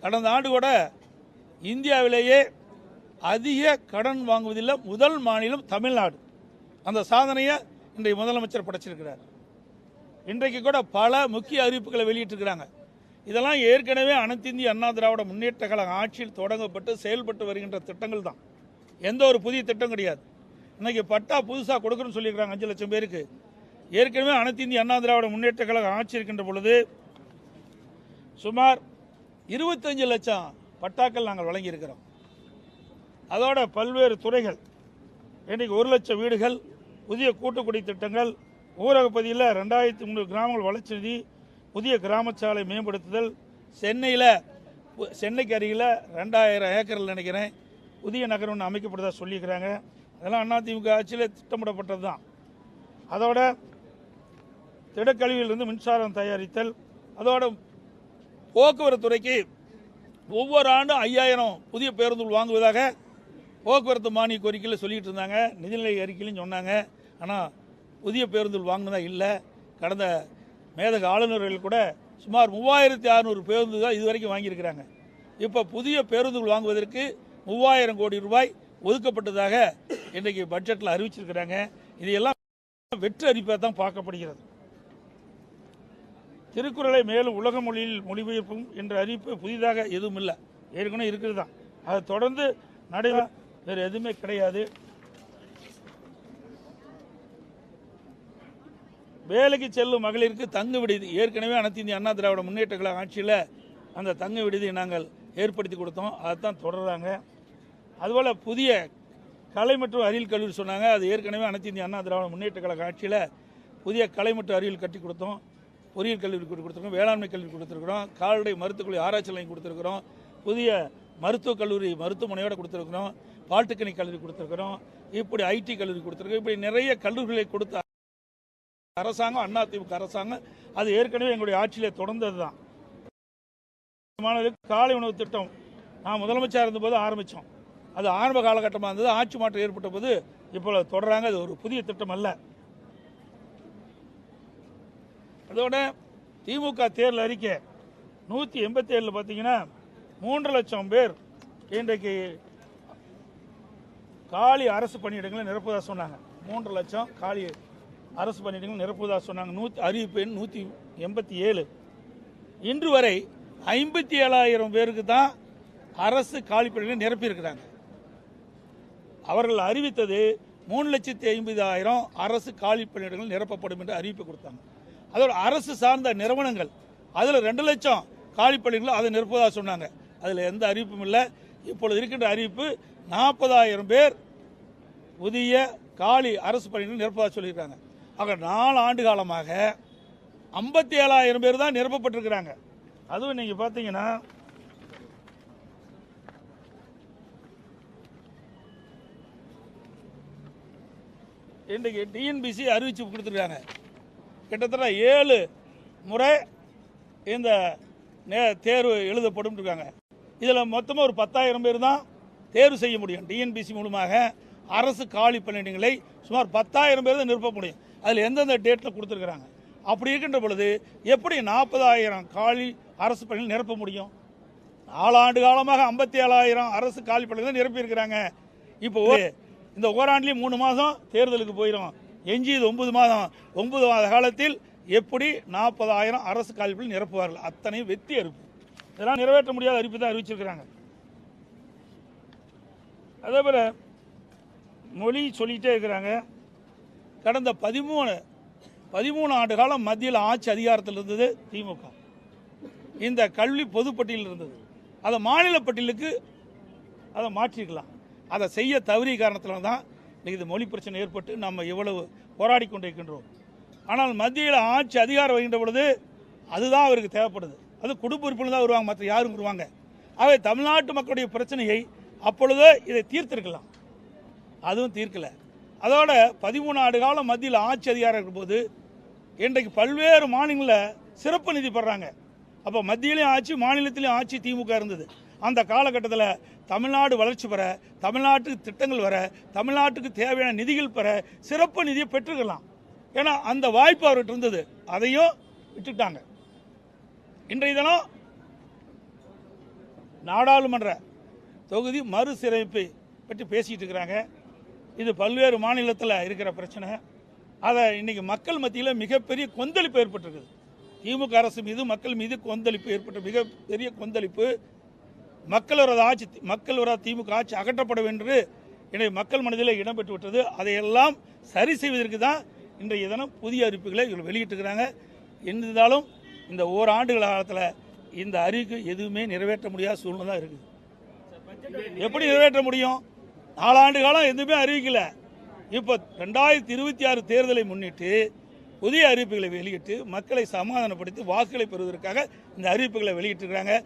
கடந்த ஆண்டு கூட இந்தியாவிலேயே அதிக கடன் வாங்குவதில் முதல் மாநிலம் தமிழ்நாடு. அந்த சாதனையை இன்றைய முதலமைச்சர் படைச்சிருக்கிறார். இன்றைக்கு கூட பல முக்கிய அறிவிப்புகளை வெளியிட்டிருக்கிறாங்க. இதெல்லாம் ஏற்கனவே அனைத்து இந்திய அண்ணா திராவிட முன்னேற்ற கழக ஆட்சியில் தொடங்கப்பட்டு செயல்பட்டு வருகின்ற திட்டங்கள் தான். எந்த ஒரு புதிய திட்டம் கிடையாது. இன்னைக்கு பட்டா புதுசாக கொடுக்கணும்னு சொல்லியிருக்கிறாங்க 5 லட்சம் பேருக்கு. ஏற்கனவே அனைத்து இந்திய அண்ணா திராவிட முன்னேற்ற கழக ஆட்சி இருக்கின்ற பொழுது சுமார் 25 லட்சம் பட்டாக்கள் நாங்கள் வழங்கியிருக்கிறோம். அதோட பல்வேறு துறைகள், இன்றைக்கு 1 லட்சம் வீடுகள், புதிய கூட்டுக்குடி திட்டங்கள், ஊரக பகுதியில் 2300 கிராமங்கள் வளர்ச்சி நிதி, புதிய கிராமச்சாலை மேம்படுத்துதல், சென்னைக்கு அருகில் 2000 ஏக்கரில் நினைக்கிறேன் புதிய நகரம் ஒன்று அமைக்கப்படுதா சொல்லியிருக்கிறாங்க. அதெல்லாம் அதிமுக ஆட்சியில் திட்டமிடப்பட்டது தான். அதோட திடக்கழிவிலிருந்து மின்சாரம் தயாரித்தல், அதோட போக்குவரத்து துறைக்கு ஒவ்வொரு ஆண்டும் 5000 புதிய பேருந்துகள் வாங்குவதாக போக்குவரத்து மானிய கோரிக்கையில் சொல்லிட்டு இருந்தாங்க. நிதிநிலை அறிக்கையிலும் சொன்னாங்க. ஆனால் புதிய பேருந்துகள் வாங்கினதா இல்லை. கடந்த மேதக ஆளுநர்கள் கூட சுமார் 3600 பேருந்து தான் இதுவரைக்கும் வாங்கியிருக்கிறாங்க. இப்போ புதிய பேருந்துகள் வாங்குவதற்கு 3000 கோடி ரூபாய் ஒதுக்கப்பட்டதாக இன்றைக்கு பட்ஜெட்டில் அறிவிச்சிருக்கிறாங்க. இதையெல்லாம் வெற்றி அறிவிப்பாக தான் பார்க்கப்படுகிறது. திருக்குறளை மேலும் உலக மொழியில் மொழிபெயர்ப்பும் என்ற அறிவிப்பு புதிதாக எதுவும் இல்லை, ஏற்கனவே இருக்கிறது தான். அதை தொடர்ந்து நடைபெற வேறு எதுவுமே கிடையாது. வேலைக்கு செல்லும் மகளிருக்கு தங்கு விடுதி ஏற்கனவே அனைத்து இந்திய அண்ணா திராவிட முன்னேற்ற கழக ஆட்சியில் அந்த தங்கு விடுதியை நாங்கள் ஏற்படுத்தி கொடுத்தோம். அதைத்தான் தொடர்றாங்க. அதுபோல் புதிய கலை மற்றும் அறிவியல் கல்லூரி சொன்னாங்க. அது ஏற்கனவே அனைத்து இந்திய அண்ணா திராவிட முன்னேற்ற கழக ஆட்சியில் புதிய கலை மற்றும் அறிவியல் கட்டி கொடுத்தோம். பொறியியல் கல்லூரி கொடுத்துருக்கோம், வேளாண்மை கல்வி கொடுத்துருக்குறோம், கால்நடை மருத்துவக்கல்லூரி ஆராய்ச்சி நிலையம் கொடுத்துருக்குறோம், புதிய மருத்துவக் கல்லூரி மருத்துவமனையோடு கொடுத்துருக்குறோம், பாலிடெக்னிக் கல்லூரி கொடுத்துருக்குறோம், இப்படி ஐடி கல்லூரி கொடுத்துருக்கோம். இப்படி நிறைய கல்லூரிகளை கொடுத்த அரசாங்கம் அதிமுக அரசாங்கம். அது ஏற்கனவே எங்களுடைய ஆட்சியிலே தொடர்ந்தது தான். மாணவர்களுக்கு காலை உணவு திட்டம் நான் முதலமைச்சர் இருந்தபோது ஆரம்பித்தோம். அது ஆரம்ப காலகட்டமாக இருந்தது. ஆட்சி மாற்றம் ஏற்பட்ட போது இப்போ தொடர்றாங்க. அது ஒரு புதிய திட்டம் அல்ல. அதோட திமுக தேர்தல் அறிக்கை 187 பார்த்தீங்கன்னா 3 லட்சம் பேர் இன்றைக்கு காலி அரசு பணியிடங்களை நிரப்புவதாக சொன்னாங்க. 3 லட்சம் காலி அரசு பணியிடங்கள் நிரப்புவதாக சொன்னாங்க. அறிவிப்பு எண் 187. இன்று வரை 57,000 பேருக்கு தான் அரசு காலி பணியிடங்களை நிரப்பியிருக்கிறாங்க. அவர்கள் அறிவித்தது 3,50,000 அரசு காலி பணியிடங்கள் நிரப்பப்படும் என்று அறிவிப்பு கொடுத்தாங்க. அதோட அரசு சார்ந்த நிறுவனங்கள் அதில் 2 லட்சம் காலி பணியிடங்கள் அதை நிரப்புவதாக சொன்னாங்க. அதில் எந்த அறிவிப்பும் இல்லை. இப்பொழுது இருக்கின்ற அறிவிப்பு 40,000 பேர் புதிய காலி அரசு பணியிடங்கள் நிரப்புவதாக சொல்லியிருக்காங்க. ஆக 4 ஆண்டு காலமாக 57,000 பேர் தான் நிரப்பப்பட்டிருக்கிறாங்க. அதுவும் நீங்கள் பார்த்தீங்கன்னா இன்றைக்கு டிஎன்பிசி அறிவிச்சு கொடுத்துருக்காங்க. கிட்டத்தட்ட 7 முறை இந்த தேர்வு எழுதப்படும் இருக்காங்க. இதில் மொத்தமாக ஒரு 10,000 பேர் தான் தேர்வு செய்ய முடியும். டிஎன்பிசி மூலமாக அரசு காலி பணியிடங்களை சுமார் 10,000 பேர் தான் நிரப்ப முடியும். அதில் எந்தெந்த டேட்டில் கொடுத்துருக்குறாங்க. அப்படி இருக்கின்ற பொழுது எப்படி 40,000 காலி அரசு பணிகள் நிரப்ப முடியும்? 4 ஆண்டு காலமாக 57,000 அரசு காலி பணிகள் நிரப்பியிருக்கிறாங்க. இப்போ இந்த ஓராண்டிலையும் 3 மாதம் தேர்தலுக்கு போயிடும். எஞ்சியது 9 மாதம். 9 மாத காலத்தில் எப்படி 40,000 அரசு காலி பணிகள் நிரப்புவார்கள்? அத்தனை வெற்றி அறிவிப்பு. இதெல்லாம் நிறைவேற்ற முடியாத அறிவிப்பு தான் அறிவிச்சிருக்கிறாங்க. அதே போல மொழி சொல்லிகிட்டே இருக்கிறாங்க. கடந்த 13 ஆண்டு காலம் மத்தியில் ஆட்சி அதிகாரத்தில் இருந்தது திமுக. இந்த கல்வி பொதுப்பட்டியலில் இருந்தது. அதை மாநில பட்டியலுக்கு அதை மாற்றிருக்கலாம். அதை செய்ய தவறிய காரணத்தில் தான் இன்றைக்கி இது மொழி பிரச்சனை ஏற்பட்டு நம்ம இவ்வளவு போராடி கொண்டிருக்கின்றோம். ஆனால் மத்தியில் ஆட்சி அதிகாரம் வருகின்ற பொழுது அதுதான் அவருக்கு தேவைப்படுது. அது குடும்ப உறுப்பினர் தான் வருவாங்க, மற்ற யாரும் வருவாங்க. ஆகவே தமிழ்நாட்டு மக்களுடைய பிரச்சனையை அப்பொழுது இதை தீர்த்திருக்கலாம். அதுவும் தீர்க்கலை. அதோட 13 ஆண்டு காலம் மத்தியில் ஆட்சி அதிகாரம் இருக்கும்போது இன்றைக்கு பல்வேறு மாநிலங்களில் சிறப்பு நிதி பெறாங்க. அப்போ மத்தியிலையும் ஆட்சி மாநிலத்திலையும் ஆட்சி திமுக இருந்தது. அந்த காலகட்டத்தில் தமிழ்நாடு வளர்ச்சி பெற, தமிழ்நாட்டுக்கு திட்டங்கள் வர, தமிழ்நாட்டுக்கு தேவையான நிதிகள் பெற சிறப்பு நிதியை பெற்றுக்கலாம். ஏன்னா அந்த வாய்ப்பு அவர்கிட்ட இருந்தது. அதையும் விட்டுட்டாங்க. இன்றைய தினம் நாடாளுமன்ற தொகுதி மறுசீரமைப்பை பற்றி பேசிகிட்டு இருக்கிறாங்க. இது பல்வேறு மாநிலத்தில் இருக்கிற பிரச்சனை. அதை இன்னைக்கு மக்கள் மத்தியில் மிகப்பெரிய கொந்தளிப்பு ஏற்பட்டிருக்குது. திமுக அரசு மீது மக்கள் மீது கொந்தளிப்பு ஏற்பட்ட மிகப்பெரிய கொந்தளிப்பு. மக்கள் விரோத திமுக ஆட்சி அகற்றப்பட வேண்டும் என்று மக்கள் மனதில் இடம்பெற்று விட்டது. அதையெல்லாம் சரி செய்வதற்கு தான் இன்றைய தினம் புதிய அறிவிப்புகளை இவர்கள் வெளியிட்டிருக்கிறாங்க. இருந்தாலும் இந்த ஓராண்டுகள் காலத்தில் இந்த அறிவிப்பு எதுவுமே நிறைவேற்ற முடியாத சூழ்நிலை தான் இருக்குது. எப்படி நிறைவேற்ற முடியும்? 4 ஆண்டு காலம் எதுவுமே அறிவிக்கல. இப்போ 2026 தேர்தலை முன்னிட்டு புதிய அறிவிப்புகளை வெளியிட்டு மக்களை சமாதானப்படுத்தி வாக்குகளை பெறுவதற்காக இந்த அறிவிப்புகளை வெளியிட்டிருக்கிறாங்க.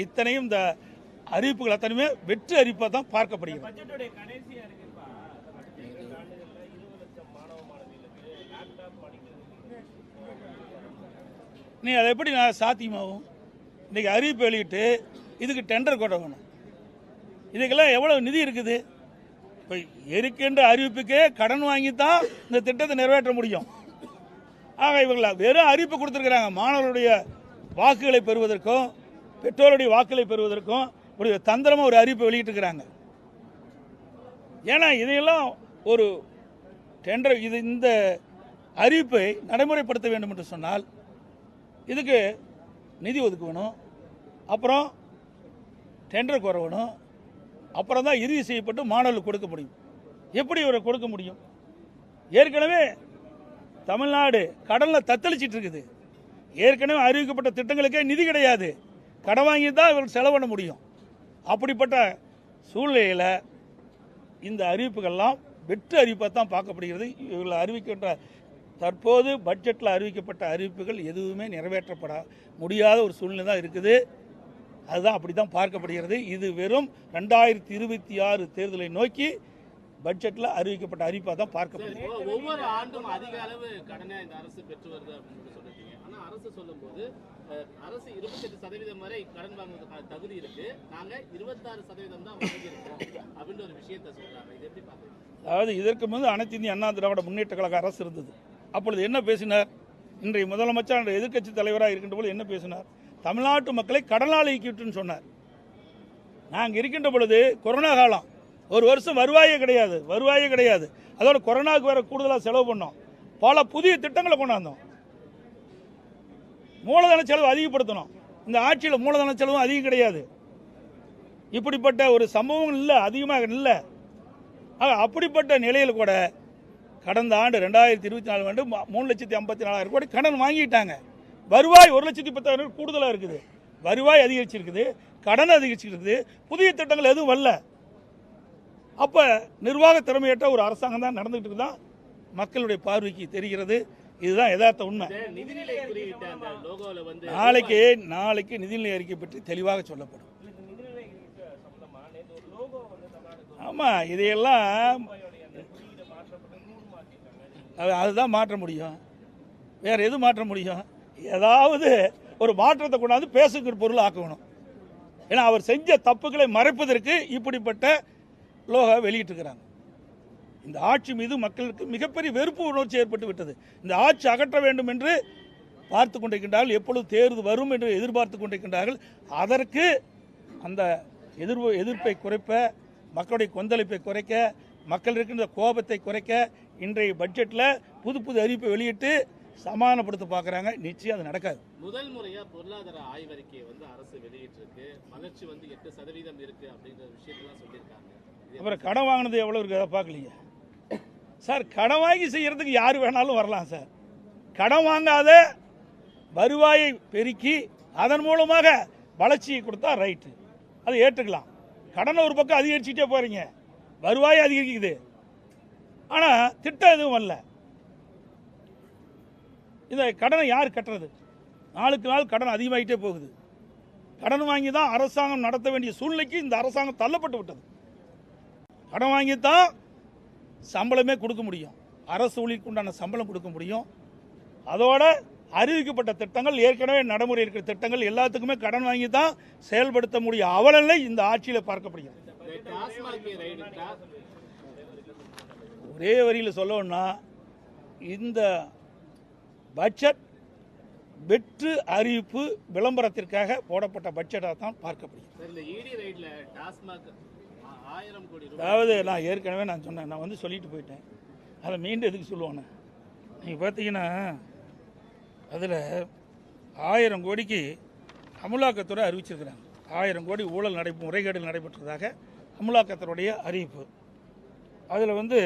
இத்தனையும் இந்த அறிவிப்புகள் அத்தனையுமே வெற்றி அறிவிப்பாக தான் பார்க்கப்படுகிறது. நீ அதை எப்படி நான் சாத்தியமாகும்? இன்றைக்கி அறிவிப்பு வெளியிட்டு இதுக்கு டெண்டர் கொட்ட வேணும். இதுக்கெல்லாம் எவ்வளோ நிதி இருக்குது? இப்போ இருக்கின்ற அறிவிப்புக்கே கடன் வாங்கி தான் இந்த திட்டத்தை நிறைவேற்ற முடியும். ஆக இவங்கள வெறும் அறிவிப்பு கொடுத்துருக்குறாங்க. மாணவர்களுடைய வாக்குகளை பெறுவதற்கும் பெற்றோருடைய வாக்குகளை பெறுவதற்கும் ஒரு தந்திரமாக ஒரு அறிவிப்பை வெளியிட்டிருக்கிறாங்க. ஏன்னா இதையெல்லாம் ஒரு டெண்டர் இந்த அறிவிப்பை நடைமுறைப்படுத்த வேண்டும் என்று சொன்னால் இதுக்கு நிதி ஒதுக்க வேணும், அப்புறம் டெண்டர் கோர வேணும், அப்புறம் தான் இறுதி செய்யப்பட்டு மாணவர்களுக்கு கொடுக்க முடியும். எப்படி இவரை கொடுக்க முடியும்? ஏற்கனவே தமிழ்நாடு கடலில் தத்தளிச்சிட்டு இருக்குது. ஏற்கனவே அறிவிக்கப்பட்ட திட்டங்களுக்கே நிதி கிடையாது. கடன் வாங்கி தான் இவர்கள் செலவு பண்ண முடியும். அப்படிப்பட்ட சூழ்நிலையில் இந்த அறிவிப்புகள்லாம் வெற்று அறிவிப்பாக தான் பார்க்கப்படுகிறது. இவர்கள் அறிவிக்கின்ற தற்போது பட்ஜெட்டில் அறிவிக்கப்பட்ட அறிவிப்புகள் எதுவுமே நிறைவேற்றப்பட முடியாத ஒரு சூழ்நிலை தான் இருக்குது. அதுதான் அப்படி தான் பார்க்கப்படுகிறது. இது வெறும் 2026 தேர்தலை நோக்கி பட்ஜெட்டில் அறிவிக்கப்பட்ட அறிவிப்பாக தான் பார்க்கப்படுகிறது. ஒவ்வொரு ஆண்டும் அதிக அளவு கடனை இந்த அரசு பெற்று வருது அப்படின்னு சொல்லிட்டீங்க. ஆனால் அரசு சொல்லும்போது அரசு 28% வரை கடன் வாங்குவதற்கான தகுதி இருக்கு, நாங்கள் 26% தான் வாங்கியிருக்கோம் அப்படின்ற ஒரு விஷயத்தை சொல்றாங்க. இது எப்படி பார்க்குறீங்க? அதாவது இதற்கு முன்பு அனைத்து இந்திய அண்ணா திராவிட முன்னேற்ற கழக அரசு இருந்தது. அப்பொழுது என்ன பேசினார்? இன்றைய முதலமைச்சர் எதிர்க்கட்சி தலைவராக இருக்கின்ற போது என்ன பேசினார்? தமிழ்நாட்டு மக்களை கடனால் இயக்கிவிட்டுன்னு சொன்னார். நாங்கள் இருக்கின்ற பொழுது கொரோனா காலம், ஒரு வருஷம் வருவாயே கிடையாது. அதோட கொரோனாவுக்கு வேற கூடுதலாக செலவு பண்ணோம். பல புதிய திட்டங்களை கொண்டாந்தோம். மூலதன செலவு அதிகப்படுத்தணும். இந்த ஆட்சியில் மூலதன செலவும் அதிகம் கிடையாது. இப்படிப்பட்ட ஒரு சம்பவம் இல்லை, அதிகமாக இல்லை. அப்படிப்பட்ட நிலையில் கூட கடந்த ஆண்டு 2024 ஆண்டு 3,54,000 கோடி கடன் வாங்கிட்டாங்க. வருவாய் 1,10,000 கூடுதலாக இருக்குது. வருவாய் அதிகரிச்சிருக்குது, கடன் அதிகரிச்சிருக்குது, புதிய திட்டங்கள் எதுவும் வரல. அப்போ நிர்வாக திறமையற்ற ஒரு அரசாங்கம் தான் நடந்துகிட்டு இருக்குதான் மக்களுடைய பார்வைக்கு தெரிகிறது. இதுதான் யதார்த்த உண்மை. நாளைக்கு நிதிநிலை அறிக்கை பற்றி தெளிவாக சொல்லப்படும். ஆமாம், இதையெல்லாம் அதுதான் மாற்ற முடியும். வேற எது மாற்ற முடியும்? ஏதாவது ஒரு மாற்றத்தை கொண்டாந்து பேசுகிற பொருள் ஆக்கணும். ஏன்னா அவர் செஞ்ச தப்புகளை மறைப்பதற்கு இப்படிப்பட்ட லோகோ வெளியிட்டிருக்கிறாங்க. இந்த ஆட்சி மீது மக்களுக்கு மிகப்பெரிய வெறுப்பு உணர்ச்சி ஏற்பட்டு விட்டது. இந்த ஆட்சி அகற்ற வேண்டும் என்று பார்த்து கொண்டிருக்கின்றார்கள். எப்பொழுது தேர்தல் வரும் என்று எதிர்பார்த்து கொண்டிருக்கின்றார்கள். அதற்கு அந்த எதிர்ப்பை குறைப்ப, மக்களுடைய கொந்தளிப்பை குறைக்க, மக்கள் இருக்கின்ற கோபத்தை குறைக்க இன்றைய பட்ஜெட்டில் புது அறிவிப்பை வெளியிட்டு சமாதானப்படுத்த பார்க்குறாங்க. நிச்சயம் அது நடக்காது. முதல் முறையாக பொருளாதார ஆய்வறிக்கையை அரசு வெளியிட்டிருக்கு. வளர்ச்சி 8% இருக்கு அப்படிங்கிற விஷயத்தெல்லாம் சொல்லியிருக்காங்க. அப்புறம் கடன் வாங்கினது எவ்வளோ இருக்குது அதை பார்க்கலையே சார். கடன் வாங்கி செய்யறதுக்கு யார் வேணாலும் வரலாம் சார். கடன் வாங்காத வருவாயை பெருக்கி அதன் மூலமாக வளர்ச்சியை கொடுத்தா ரைட்டு, அதை ஏற்றுக்கலாம். கடனை ஒரு பக்கம் அதிகரிச்சுட்டே போறீங்க, வருவாய் அதிகரிக்குது, ஆனால் திட்டம் எதுவும் வரல. இந்த கடனை யார் கட்டுறது? நாளுக்கு நாள் கடன் அதிகமாகிட்டே போகுது. கடன் வாங்கி தான் அரசாங்கம் நடத்த வேண்டிய சூழ்நிலைக்கு இந்த அரசாங்கம் தள்ளப்பட்டு விட்டது. கடன் வாங்கித்தான் சம்பளமே கொடுக்க முடியும், அரசு ஊழியருக்கு உண்டான சம்பளம் கொடுக்க முடியும். அதோட அறிவிக்கப்பட்ட திட்டங்கள், ஏற்கனவே நடைமுறை இருக்கிற திட்டங்கள் எல்லாத்துக்குமே கடன் வாங்கி தான் செயல்படுத்த முடியும் அவலநிலை இந்த ஆட்சியில் பார்க்கப்படுகிறது. ஒரே வரியில் சொல்லணும்னா இந்த பட்ஜெட் வெற்று அறிவிப்பு விளம்பரத்திற்காக போடப்பட்ட பட்ஜெட்டாக தான் பார்க்கப்படுகிறது. சார், இந்த இடி ரைட்ல டாஸ்மாக் 1000 கோடி ரூபாய், அதாவது நான் ஏற்கனவே சொன்னேன், நான் வந்து சொல்லிட்டு போயிட்டேன், அதை மீண்டும் எதுக்கு சொல்லுவானே. நீங்கள் பார்த்தீங்கன்னா அதில் 1000 கோடிக்கு அமலாக்கத்துறை அறிவிச்சிருக்கிறாங்க. 1000 கோடி ஊழல் முறைகேடுகள் நடைபெற்றதாக அமலாக்கத்துறையுடைய அறிவிப்பு. அதில் வந்து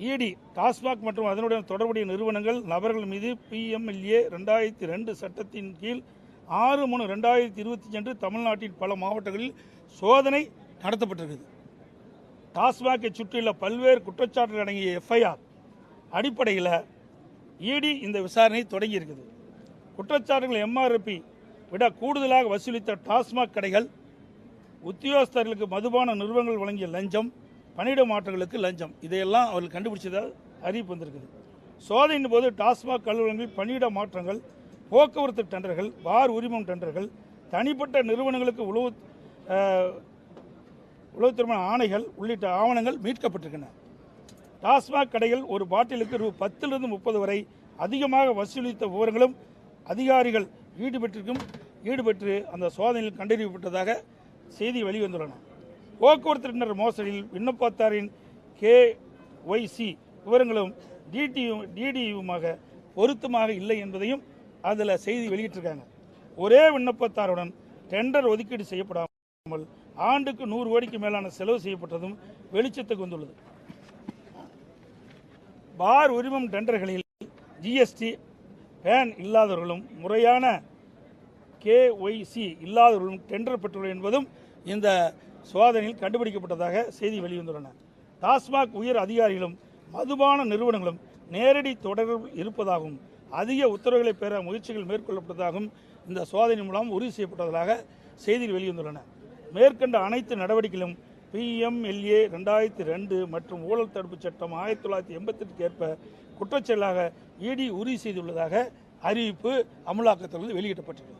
இடி டாஸ்மாக் மற்றும் அதனுடன் தொடர்புடைய நிறுவனங்கள் நபர்கள் மீது PMLA 2002 சட்டத்தின் கீழ் 6/3/2025 அன்று தமிழ்நாட்டின் பல மாவட்டங்களில் சோதனை நடத்தப்பட்டிருக்குது. டாஸ்மாகை சுற்றியுள்ள பல்வேறு குற்றச்சாட்டுகள் அடங்கிய FIR அடிப்படையில் இடி இந்த விசாரணை தொடங்கி இருக்குது. குற்றச்சாட்டுகள் MRP விட கூடுதலாக வசூலித்த டாஸ்மாக் கடைகள், உத்தியோகஸ்தர்களுக்கு மதுபான நிறுவனங்கள் வழங்கிய லஞ்சம், பணியிட மாற்றங்களுக்கு லஞ்சம், இதையெல்லாம் அவர்கள் கண்டுபிடிச்சதாக அறிவிப்பு வந்திருக்குது. சோதனையின் போது டாஸ்மாக் அலுவலகங்களில் பணியிட மாற்றங்கள், போக்குவரத்து டெண்டர்கள், பார் உரிமம் டெண்டர்கள், தனிப்பட்ட நிறுவனங்களுக்கு உளவுத்துறை ஆணைகள் உள்ளிட்ட ஆவணங்கள் மீட்கப்பட்டிருக்கின்றன. டாஸ்மாக் கடைகள் ஒரு பாட்டிலுக்கு ரூ. 10 to 30 வரை அதிகமாக வசூலித்த விவரங்களும் அதிகாரிகள் ஈடுபட்டு அந்த சோதனையில் கண்டறியப்பட்டதாக செய்தி வெளிவந்துள்ளன. போக்குவரத்து டெண்டர் மோசடியில் விண்ணப்பத்தாரின் KYC விவரங்களும் DDயுமாக பொருத்தமாக இல்லை என்பதையும் அதில் செய்தி வெளியிட்டிருக்காங்க. ஒரே விண்ணப்பத்தாருடன் டெண்டர் ஒதுக்கீடு செய்யப்படாமல் ஆண்டுக்கு 100 கோடிக்கு மேலான செலவு செய்யப்பட்டதும் வெளிச்சத்துக்கு வந்துள்ளது. பார் உரிமம் டெண்டர்களில் GST பேன் இல்லாதவர்களும் முறையான KYC இல்லாதவர்களும் டெண்டர் பெற்றுள்ளனர் என்பதும் இந்த சோதனையில் கண்டுபிடிக்கப்பட்டதாக செய்தி வெளிவந்துள்ளன. டாஸ்மாக் உயர் அதிகாரிகளும் மதுபான நிறுவனங்களும் நேரடி தொடர்பில் இருப்பதாகவும் அதிக உத்தரவுகளை பெற முயற்சிகள் மேற்கொள்ளப்பட்டதாகவும் இந்த சோதனை மூலம் உறுதி செய்யப்பட்டதாக செய்திகள் வெளிவந்துள்ளன. மேற்கண்ட அனைத்து நடவடிக்கைகளும் PMLA 2002 மற்றும் ஊழல் தடுப்பு சட்டம் 1988 ஏற்ப குற்றச்செயலாக இடி உறுதி செய்துள்ளதாக அறிவிப்பு அமலாக்கத்திலிருந்து வெளியிடப்பட்டது.